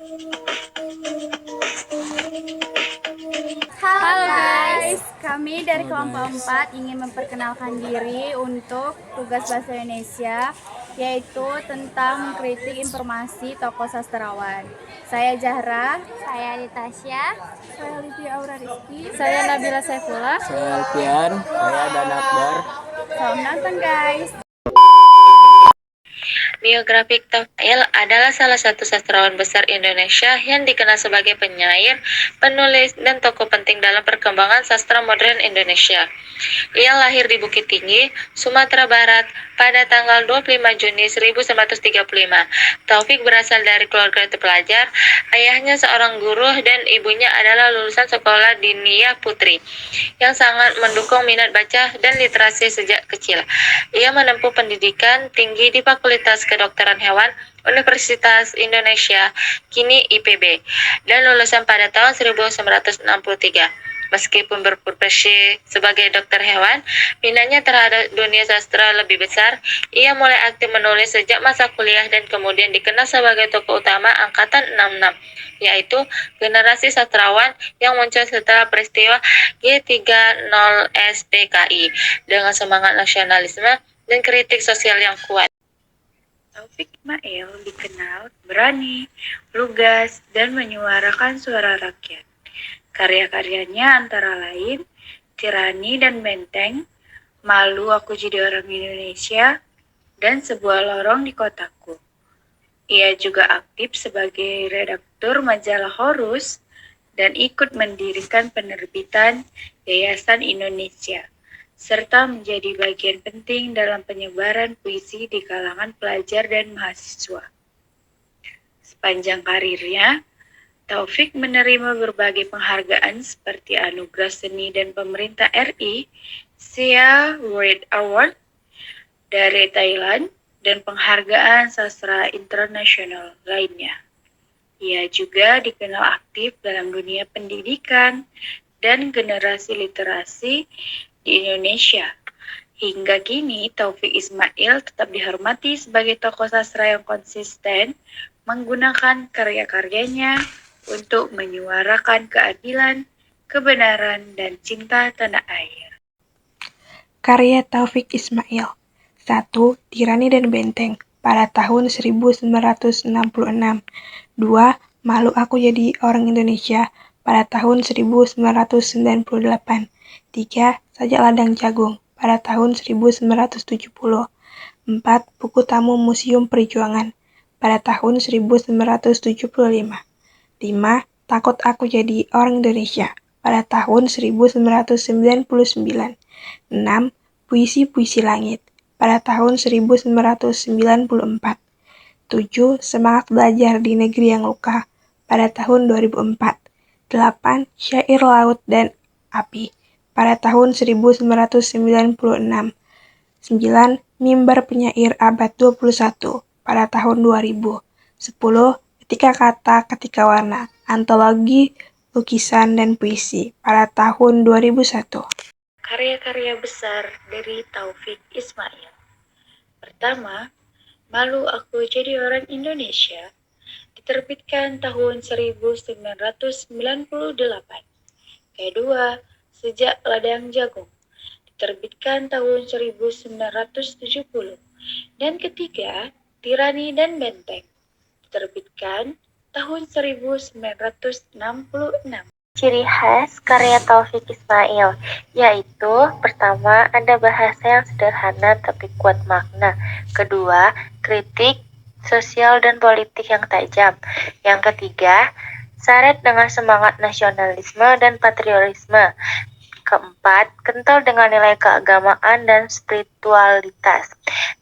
Halo guys, kami dari kelompok 4 ingin memperkenalkan diri untuk tugas bahasa Indonesia, yaitu tentang mengkritik informasi tokoh sastrawan. Saya Zahra, Saya Natasha. saya Livia Aura Rizky, saya Nabila Saifullah. Saya Alfian, saya Dan Akbar. Selamat nonton guys. Biografi Taufiq adalah salah satu sastrawan besar Indonesia yang dikenal sebagai penyair, penulis, dan tokoh penting dalam perkembangan sastra modern Indonesia. Ia lahir di Bukit Tinggi, Sumatera Barat pada tanggal 25 Juni 1935. Taufiq berasal dari keluarga terpelajar, ayahnya seorang guru dan ibunya adalah lulusan sekolah diniyah putri yang sangat mendukung minat baca dan literasi sejak kecil. Ia menempuh pendidikan tinggi di Fakultas Kedokteran Hewan Universitas Indonesia, kini IPB, dan lulusan pada tahun 1963. Meskipun berprofesi sebagai dokter hewan, minatnya terhadap dunia sastra lebih besar. Ia mulai aktif menulis sejak masa kuliah dan kemudian dikenal sebagai tokoh utama Angkatan 66, yaitu generasi sastrawan yang muncul setelah peristiwa G30 SPKI dengan semangat nasionalisme dan kritik sosial yang kuat. Taufiq Ismail dikenal berani, lugas, dan menyuarakan suara rakyat. Karya-karyanya antara lain Tirani dan Benteng, Malu Aku Jadi Orang Indonesia, dan Sebuah Lorong di Kotaku. Ia juga aktif sebagai redaktur majalah Horus dan ikut mendirikan penerbitan Yayasan Indonesia, serta menjadi bagian penting dalam penyebaran puisi di kalangan pelajar dan mahasiswa. Sepanjang karirnya, Taufiq menerima berbagai penghargaan seperti Anugerah Seni dan Pemerintah RI, Sia World Award dari Thailand, dan penghargaan sastra internasional lainnya. Ia juga dikenal aktif dalam dunia pendidikan dan generasi literasi di Indonesia. Hingga kini, Taufiq Ismail tetap dihormati sebagai tokoh sastra yang konsisten menggunakan karya-karyanya untuk menyuarakan keadilan, kebenaran, dan cinta tanah air. Karya Taufiq Ismail. 1. Tirani dan Benteng pada tahun 1966. 2. Malu Aku Jadi Orang Indonesia pada tahun 1998. 3. Sajak Ladang Jagung pada tahun 1970. 4. Buku Tamu Museum Perjuangan pada tahun 1975. 5. Takut Aku Jadi Orang Indonesia pada tahun 1999. 6. Puisi-Puisi Langit pada tahun 1994. 7. Semangat Belajar di Negeri Yang Luka pada tahun 2004. 8. Syair Laut dan Api pada tahun 1996. 9. Mimbar Penyair Abad 21 pada tahun 2000. 10. Ketika Kata, Ketika Warna, antologi lukisan dan puisi pada tahun 2001. Karya-karya besar dari Taufiq Ismail. Pertama, Malu Aku Jadi Orang Indonesia diterbitkan tahun 1998. Kedua, Sejak Ladang Jagung diterbitkan tahun 1970. Dan ketiga, Tirani dan Benteng diterbitkan tahun 1966. Ciri khas karya Taufiq Ismail, yaitu pertama, ada bahasa yang sederhana tapi kuat makna. Kedua, kritik sosial dan politik yang tajam. Yang ketiga, syarat dengan semangat nasionalisme dan patriotisme. Keempat, kental dengan nilai keagamaan dan spiritualitas.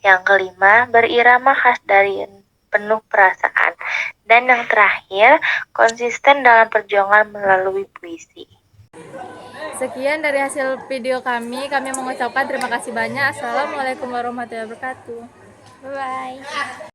Yang kelima, berirama khas dari penuh perasaan. Dan yang terakhir, konsisten dalam perjuangan melalui puisi. Sekian dari hasil video kami mengucapkan terima kasih banyak. Assalamualaikum warahmatullahi wabarakatuh. Bye-bye.